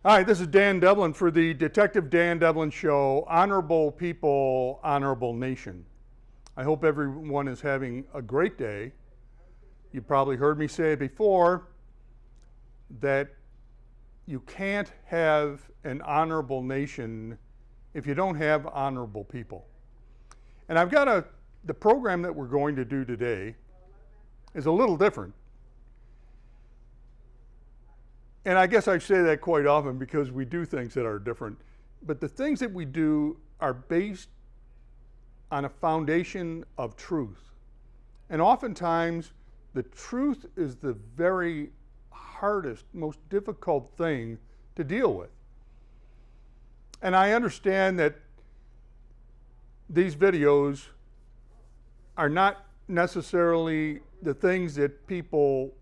Hi, this is Dan Devlin for the Detective Dan Devlin Show, Honorable People, Honorable Nation. I hope everyone is having a great day. You probably heard me say before that you can't have an honorable nation if you don't have honorable people. And I've got the program that we're going to do today is a little different. And I guess I say that quite often because we do things that are different. But the things that we do are based on a foundation of truth. And oftentimes, the truth is the very hardest, most difficult thing to deal with. And I understand that these videos are not necessarily the things that people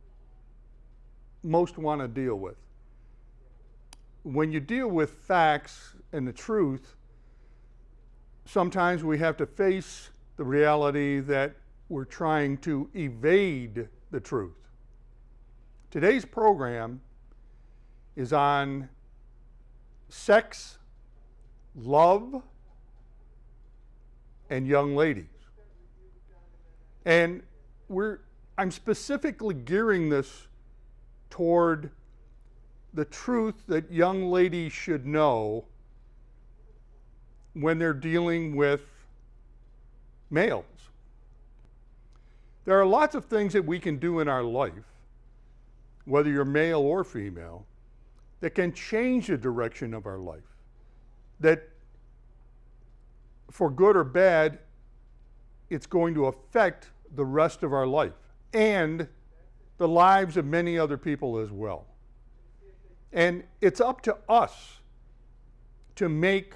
most want to deal with. When you deal with facts and the truth, sometimes we have to face the reality that we're trying to evade the truth. Today's program is on sex, love, and young ladies. And I'm specifically gearing this toward the truth that young ladies should know when they're dealing with males. There are lots of things that we can do in our life, whether you're male or female, that can change the direction of our life. That for good or bad, it's going to affect the rest of our life and the lives of many other people as well. And it's up to us to make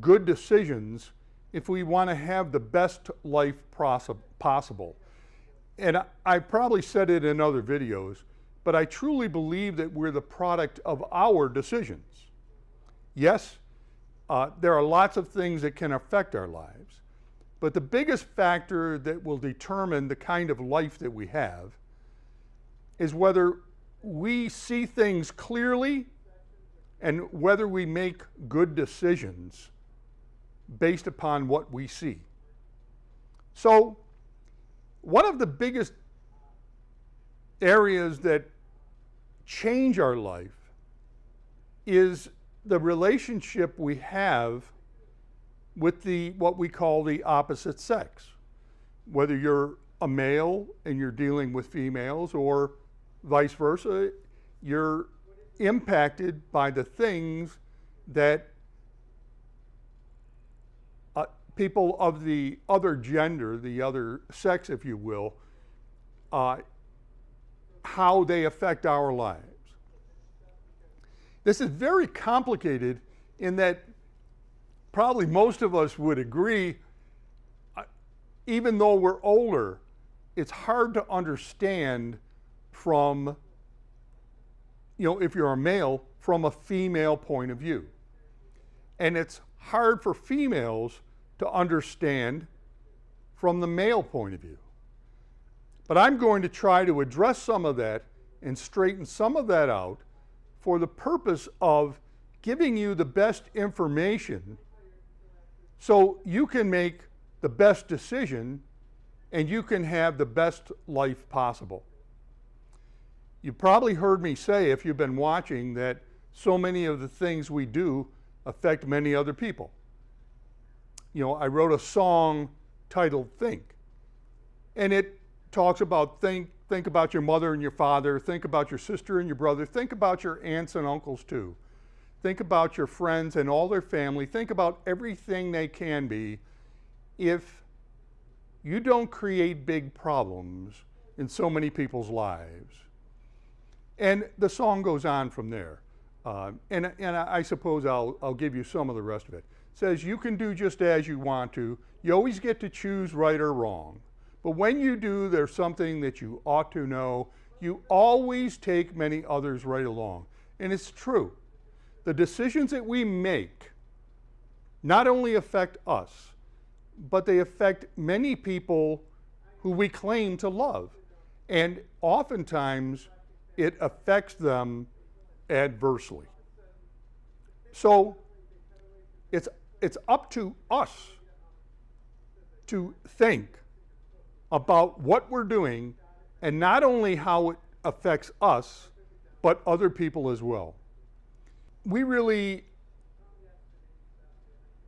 good decisions if we want to have the best life possible. And I probably said it in other videos, but I truly believe that we're the product of our decisions. Yes, there are lots of things that can affect our lives, but the biggest factor that will determine the kind of life that we have is whether we see things clearly and whether we make good decisions based upon what we see. So, one of the biggest areas that change our life is the relationship we have with what we call the opposite sex. Whether you're a male and you're dealing with females or vice versa, you're impacted by the things that people of the other gender, the other sex, if you will, how they affect our lives. This is very complicated in that probably most of us would agree, even though we're older, it's hard to understand from, if you're a male, from a female point of view. And it's hard for females to understand from the male point of view. But I'm going to try to address some of that and straighten some of that out for the purpose of giving you the best information so you can make the best decision and you can have the best life possible. You probably heard me say, if you've been watching, that so many of the things we do affect many other people. I wrote a song titled Think, and it talks about think about your mother and your father, think about your sister and your brother, think about your aunts and uncles too. Think about your friends and all their family, think about everything they can be if you don't create big problems in so many people's lives. And the song goes on from there. And I suppose I'll give you some of the rest of it. It says, you can do just as you want to. You always get to choose right or wrong. But when you do, there's something that you ought to know. You always take many others right along. And it's true. The decisions that we make not only affect us, but they affect many people who we claim to love. And oftentimes, it affects them adversely. So it's up to us to think about what we're doing, and not only how it affects us, but other people as well. We really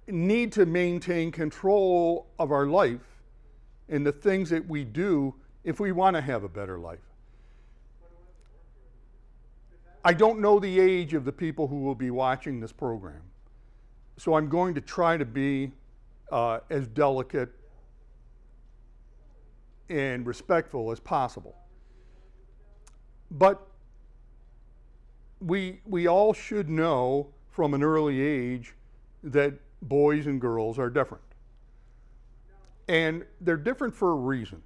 need to maintain control of our life and the things that we do if we want to have a better life. I don't know the age of the people who will be watching this program, so I'm going to try to be as delicate and respectful as possible. But we all should know from an early age that boys and girls are different. And they're different for a reason.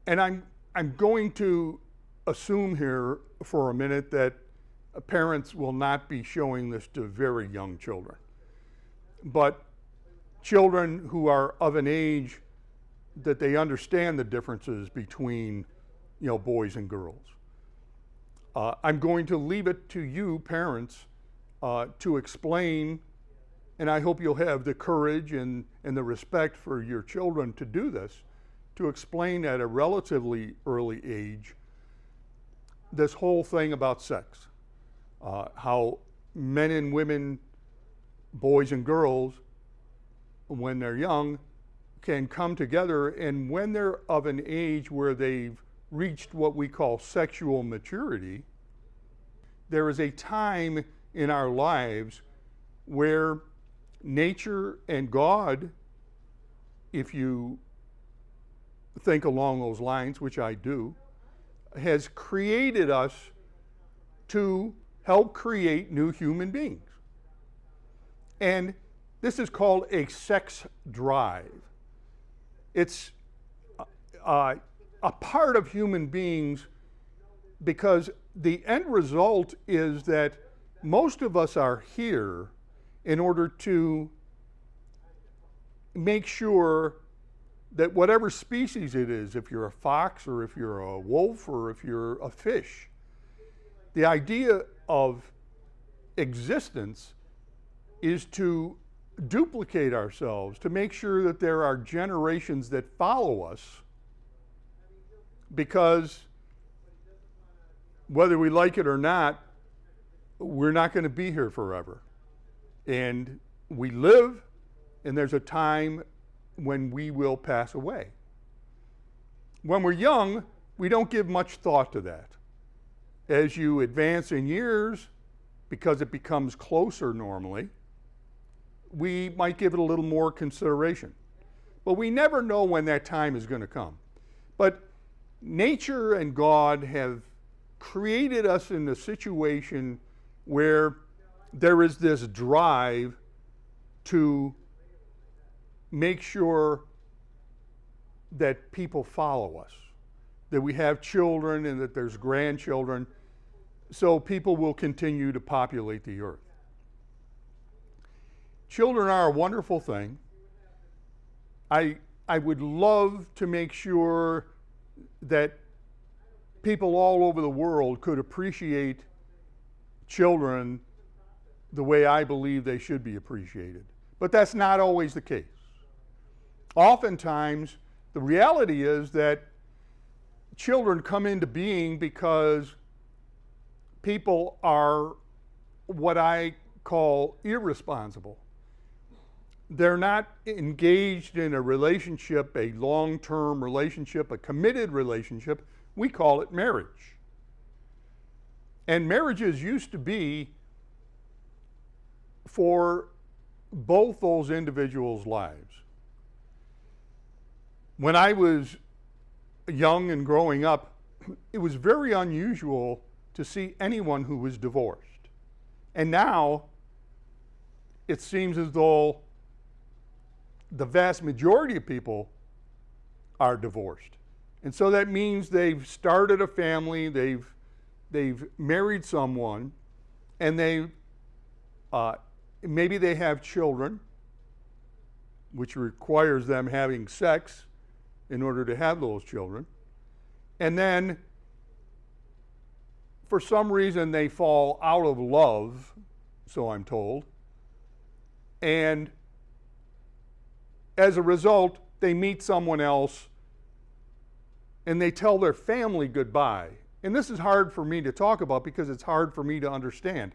And I'm going to assume here for a minute that parents will not be showing this to very young children. But children who are of an age that they understand the differences between, boys and girls. I'm going to leave it to you, parents, to explain, and I hope you'll have the courage and the respect for your children to do this, to explain at a relatively early age this whole thing about sex, how men and women, boys and girls, when they're young, can come together, and when they're of an age where they've reached what we call sexual maturity, there is a time in our lives where nature and God, if you think along those lines, which I do, has created us to help create new human beings. And this is called a sex drive. It's a part of human beings because the end result is that most of us are here in order to make sure that whatever species it is, if you're a fox or if you're a wolf or if you're a fish, the idea of existence is to duplicate ourselves, to make sure that there are generations that follow us, because whether we like it or not, we're not going to be here forever. And we live, and there's a time when we will pass away. When we're young, we don't give much thought to that. As you advance in years, because it becomes closer normally, we might give it a little more consideration. But we never know when that time is going to come. But nature and God have created us in a situation where there is this drive to make sure that people follow us, that we have children and that there's grandchildren, so people will continue to populate the earth. Children are a wonderful thing. I would love to make sure that people all over the world could appreciate children the way I believe they should be appreciated. But that's not always the case. Oftentimes, the reality is that children come into being because people are what I call irresponsible. They're not engaged in a relationship, a long-term relationship, a committed relationship. We call it marriage. And marriages used to be for both those individuals' lives. When I was young and growing up, it was very unusual to see anyone who was divorced. And now, it seems as though the vast majority of people are divorced. And so that means they've started a family, they've married someone, and maybe they have children, which requires them having sex in order to have those children. And then for some reason they fall out of love, so I'm told, and as a result, they meet someone else and they tell their family goodbye. And this is hard for me to talk about because it's hard for me to understand.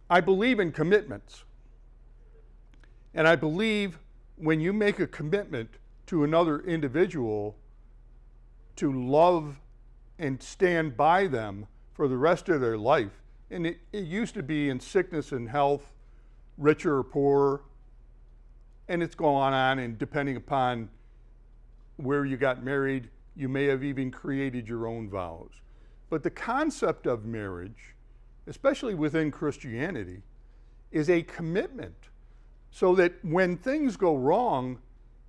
I believe in commitments. And I believe when you make a commitment to another individual to love and stand by them for the rest of their life, and it used to be in sickness and health, richer or poorer, and it's going on, and depending upon where you got married, you may have even created your own vows. But the concept of marriage, especially within Christianity, is a commitment so that when things go wrong,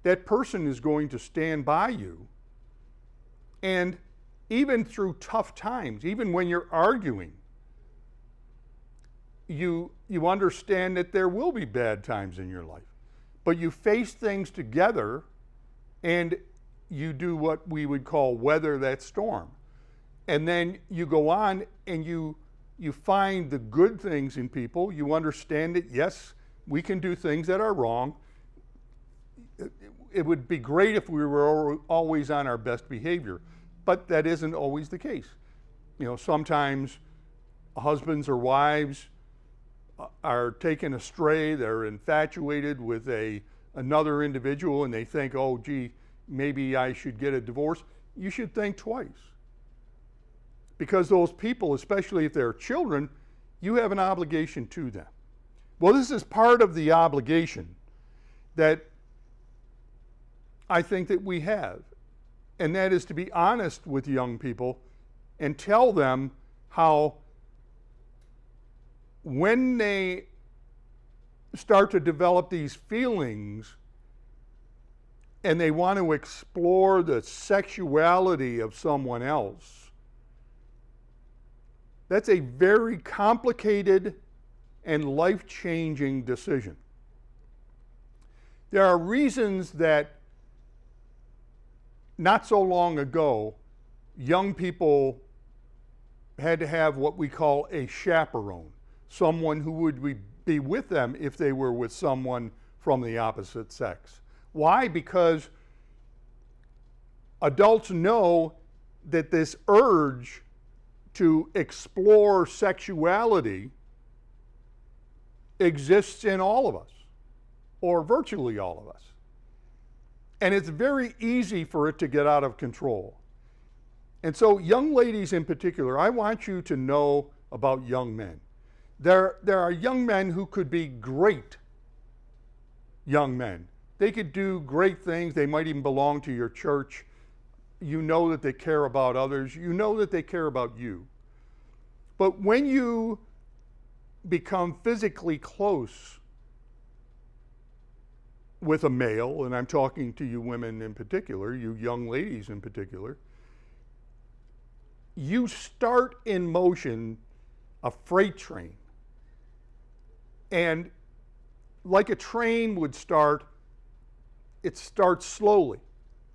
that person is going to stand by you. And even through tough times, even when you're arguing, you understand that there will be bad times in your life. But you face things together and you do what we would call weather that storm. And then you go on and you find the good things in people. You understand that, yes, we can do things that are wrong. It would be great if we were always on our best behavior, but that isn't always the case. You know, sometimes husbands or wives are taken astray, they're infatuated with another individual, and they think, oh, gee, maybe I should get a divorce. You should think twice. Because those people, especially if they're children, you have an obligation to them. Well, this is part of the obligation that I think that we have, and that is to be honest with young people and tell them how when they start to develop these feelings and they want to explore the sexuality of someone else, that's a very complicated and life-changing decision. There are reasons that not so long ago, young people had to have what we call a chaperone, someone who would be with them if they were with someone from the opposite sex. Why? Because adults know that this urge to explore sexuality exists in all of us, or virtually all of us. And it's very easy for it to get out of control. And so young ladies in particular, I want you to know about young men. There are young men who could be great young men. They could do great things. They might even belong to your church. You know that they care about others. You know that they care about you. But when you become physically close with a male, and I'm talking to you women in particular, you young ladies in particular, you start in motion a freight train. And like a train would start, it starts slowly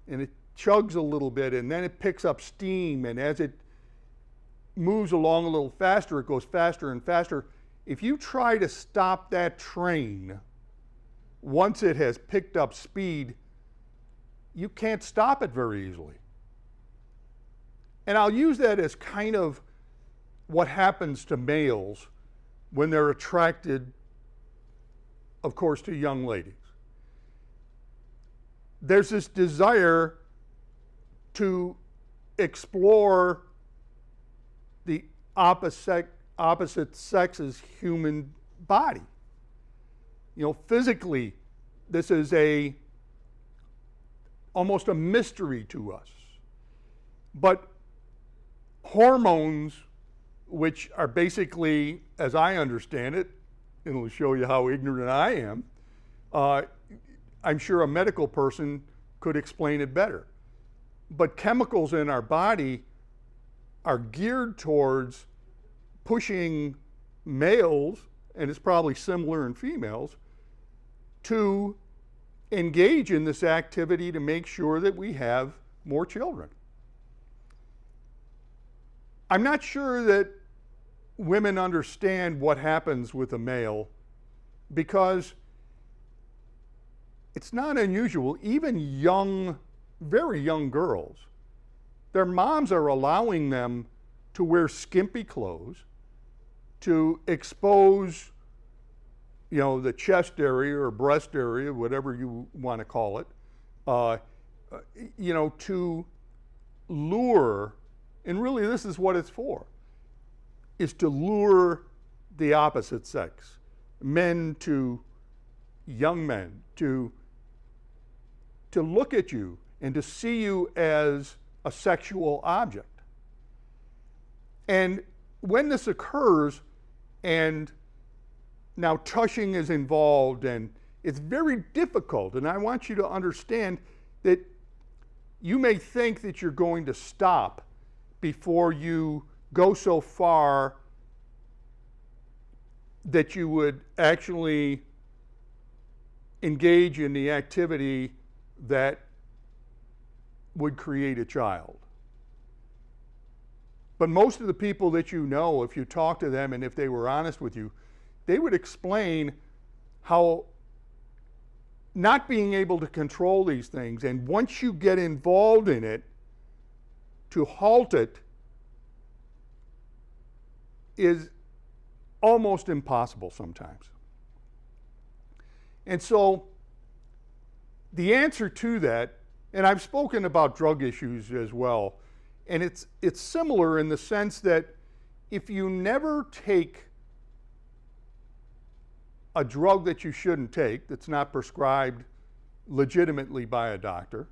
and it chugs a little bit and then it picks up steam, and as it moves along a little faster, it goes faster and faster. If you try to stop that train once it has picked up speed, you can't stop it very easily. And I'll use that as kind of what happens to males when they're attracted, of course, to young ladies. There's this desire to explore the opposite sex's human body. You know, physically, this is almost a mystery to us. But hormones, which are basically, as I understand it, and it'll show you how ignorant I am, I'm sure a medical person could explain it better. But chemicals in our body are geared towards pushing males, and it's probably similar in females, to engage in this activity to make sure that we have more children. I'm not sure that women understand what happens with a male, because it's not unusual. Even young, very young girls, their moms are allowing them to wear skimpy clothes, to expose, the chest area or breast area, whatever you want to call it, to lure, and really this is what it's for, is to lure the opposite sex, men to young men, to look at you and to see you as a sexual object. And when this occurs, and now touching is involved, and it's very difficult, and I want you to understand that you may think that you're going to stop before you go so far that you would actually engage in the activity that would create a child. But most of the people that you know, if you talk to them and if they were honest with you, they would explain how not being able to control these things, and once you get involved in it, to halt it is almost impossible sometimes. And so the answer to that, and I've spoken about drug issues as well, and it's similar in the sense that if you never take a drug that you shouldn't take, that's not prescribed legitimately by a doctor,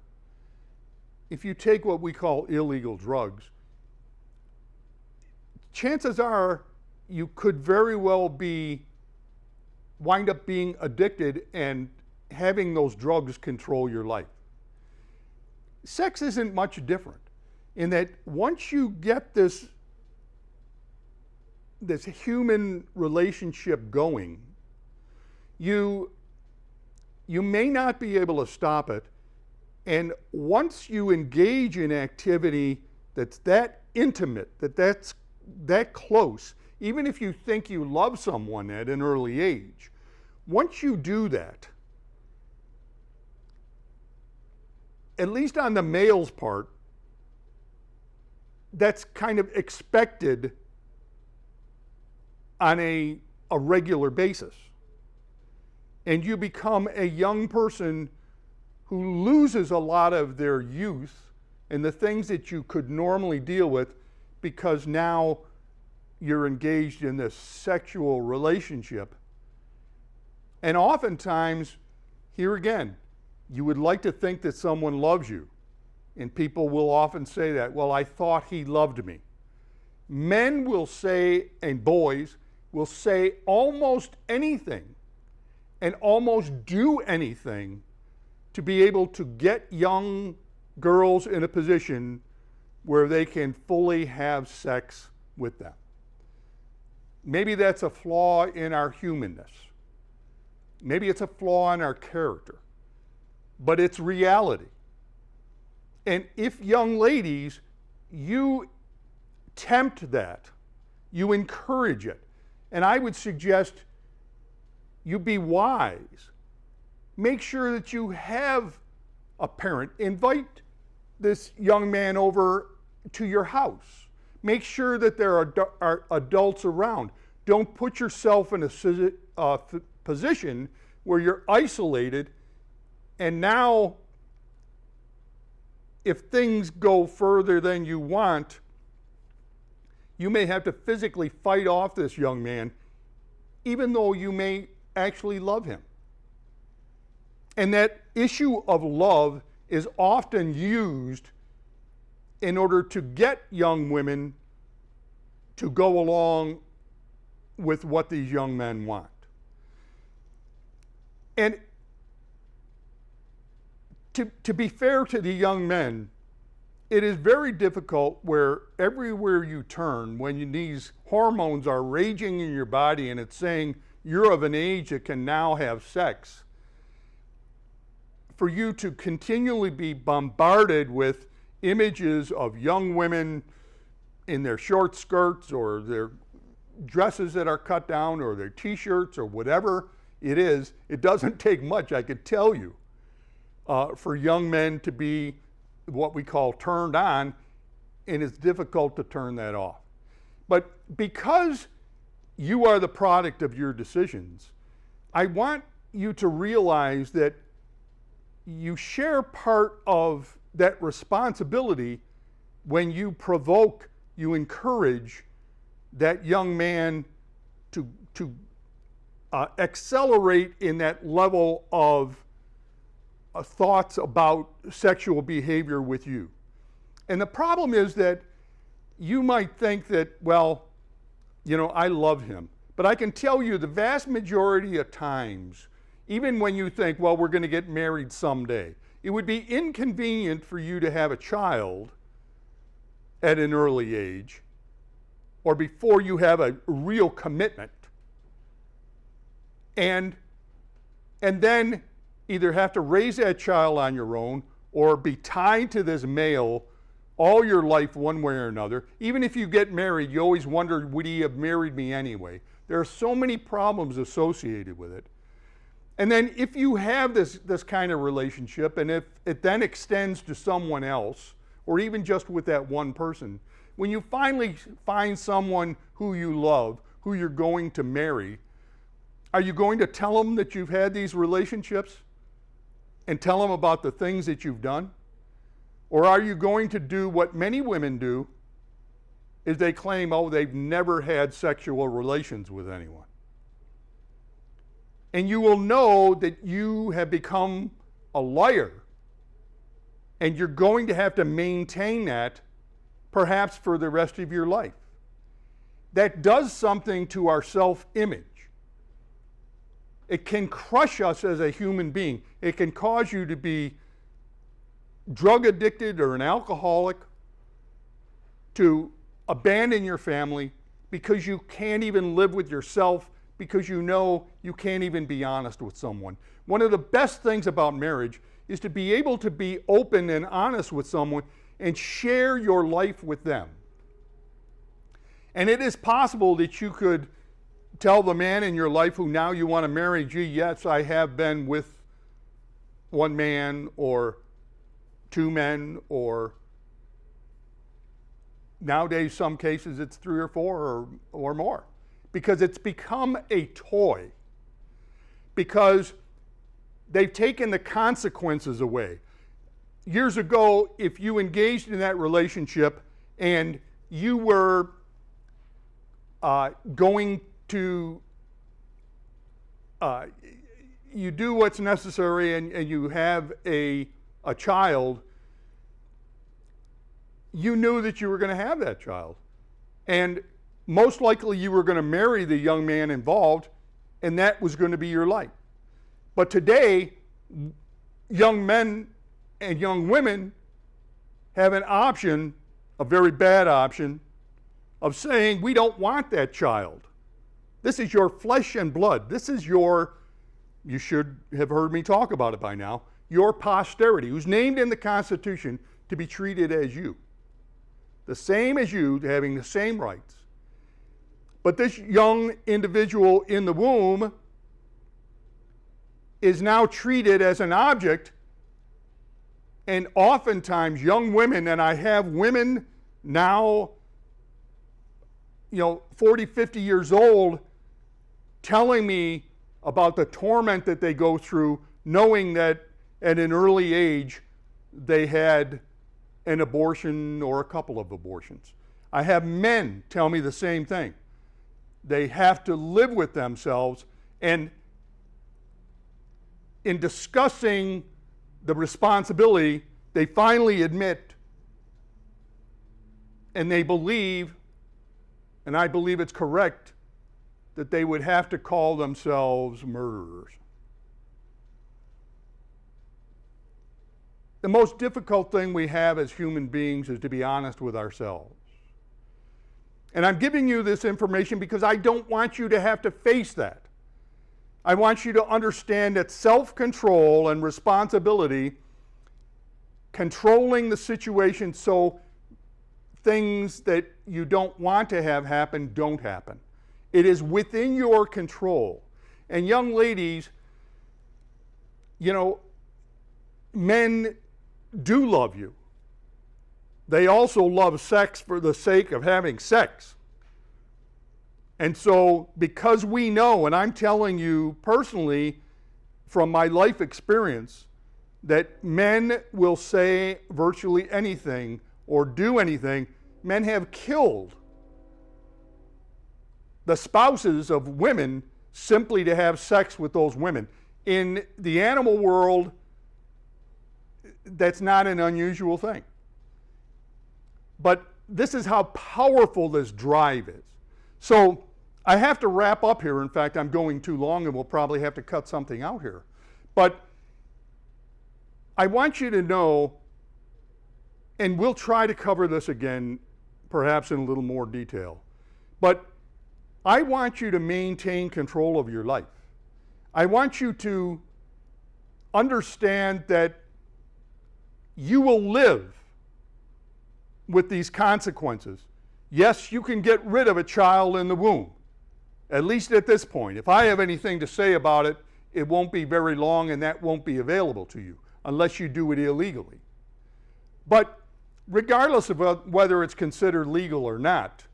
if you take what we call illegal drugs, chances are you could very well wind up being addicted and having those drugs control your life. Sex isn't much different in that once you get this human relationship going, you may not be able to stop it. And once you engage in activity that's that intimate, that's that close, even if you think you love someone at an early age, once you do that, at least on the male's part, that's kind of expected on a regular basis. And you become a young person who loses a lot of their youth and the things that you could normally deal with, because now you're engaged in this sexual relationship. And oftentimes, here again, you would like to think that someone loves you. And people will often say that, well, I thought he loved me. Men will say, and boys will say almost anything and almost do anything to be able to get young girls in a position where they can fully have sex with them. Maybe that's a flaw in our humanness. Maybe it's a flaw in our character, but it's reality. And if young ladies, you tempt that, you encourage it, and I would suggest you be wise. Make sure that you have a parent. Invite this young man over to your house. Make sure that there are adults around. Don't put yourself in a position where you're isolated, and now if things go further than you want, you may have to physically fight off this young man, even though you may actually love him. And that issue of love is often used in order to get young women to go along with what these young men want. And to be fair to the young men, it is very difficult where everywhere you turn, when these hormones are raging in your body and it's saying you're of an age that can now have sex, for you to continually be bombarded with images of young women in their short skirts or their dresses that are cut down or their t-shirts or whatever it is, it doesn't take much, I could tell you, for young men to be what we call turned on, and it's difficult to turn that off. But because you are the product of your decisions, I want you to realize that you share part of that responsibility when you provoke, you encourage that young man to accelerate in that level of thoughts about sexual behavior with you. And the problem is that you might think that, well, you know, I love him. But I can tell you the vast majority of times, even when you think, well, we're going to get married someday, it would be inconvenient for you to have a child at an early age or before you have a real commitment. And then either have to raise that child on your own or be tied to this male all your life one way or another. Even if you get married, you always wonder, would he have married me anyway? There are so many problems associated with it. And then if you have this kind of relationship, and if it then extends to someone else, or even just with that one person, when you finally find someone who you love, who you're going to marry, are you going to tell them that you've had these relationships and tell them about the things that you've done? Or are you going to do what many women do, is they claim, oh, they've never had sexual relations with anyone? And you will know that you have become a liar, and you're going to have to maintain that perhaps for the rest of your life. That does something to our self-image. It can crush us as a human being. It can cause you to be drug addicted or an alcoholic, to abandon your family because you can't even live with yourself, because you know you can't even be honest with someone. One of the best things about marriage is to be able to be open and honest with someone and share your life with them. And it is possible that you could tell the man in your life who now you want to marry, gee, yes, I have been with one man or two men, or nowadays some cases it's 3 or 4 or more, because it's become a toy, because they've taken the consequences away. Years ago, if you engaged in that relationship and you were going to you do what's necessary and you have a child, you knew that you were going to have that child. And most likely you were going to marry the young man involved, and that was going to be your life. But today, young men and young women have an option, a very bad option, of saying, we don't want that child. This is your flesh and blood. This is your, you should have heard me talk about it by now, your posterity, who's named in the Constitution to be treated as you. The same as you, having the same rights. But this young individual in the womb is now treated as an object, and oftentimes young women, and I have women now, 40, 50 years old, telling me about the torment that they go through, knowing that at an early age they had an abortion or a couple of abortions. I have men tell me the same thing. They have to live with themselves, and in discussing the responsibility, they finally admit, and they believe, and I believe it's correct, that they would have to call themselves murderers. The most difficult thing we have as human beings is to be honest with ourselves. And I'm giving you this information because I don't want you to have to face that. I want you to understand that self-control and responsibility, controlling the situation so things that you don't want to have happen don't happen. It is within your control. And young ladies, you know, men do love you. They also love sex for the sake of having sex. And so, because we know, and I'm telling you personally from my life experience, that men will say virtually anything or do anything. Men have killed the spouses of women simply to have sex with those women. In the animal world, that's not an unusual thing. But this is how powerful this drive is. So I have to wrap up here. In fact, I'm going too long and we'll probably have to cut something out here. But I want you to know, and we'll try to cover this again, perhaps in a little more detail, but I want you to maintain control of your life. I want you to understand that you will live with these consequences. Yes, you can get rid of a child in the womb, at least at this point. If I have anything to say about it, it won't be very long and that won't be available to you unless you do it illegally. But regardless of whether it's considered legal or not,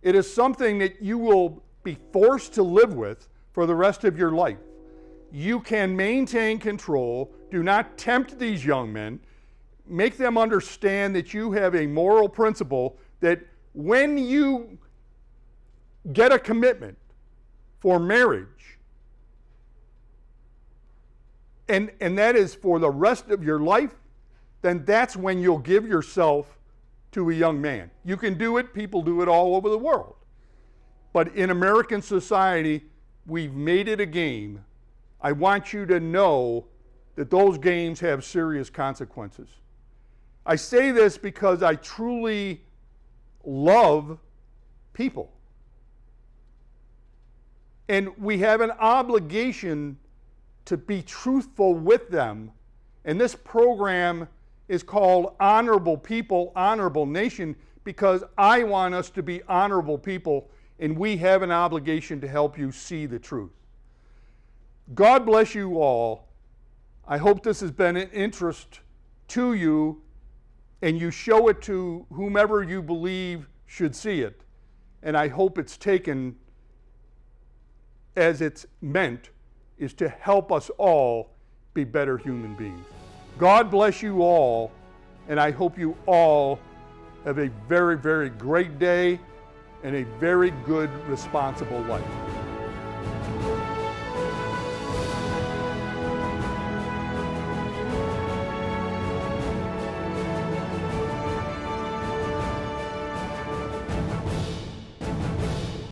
it is something that you will be forced to live with for the rest of your life. You can maintain control. Do not tempt these young men. Make them understand that you have a moral principle that when you get a commitment for marriage, and that is for the rest of your life, then that's when you'll give yourself to a young man. You can do it, people do it all over the world. But in American society, we've made it a game. I want you to know that those games have serious consequences. I say this because I truly love people. And we have an obligation to be truthful with them. And this program is called Honorable People, Honorable Nation, because I want us to be honorable people, and we have an obligation to help you see the truth. God bless you all. I hope this has been an interest to you, and you show it to whomever you believe should see it. And I hope it's taken as it's meant, is to help us all be better human beings. God bless you all, and I hope you all have a very, very great day and a very good, responsible life.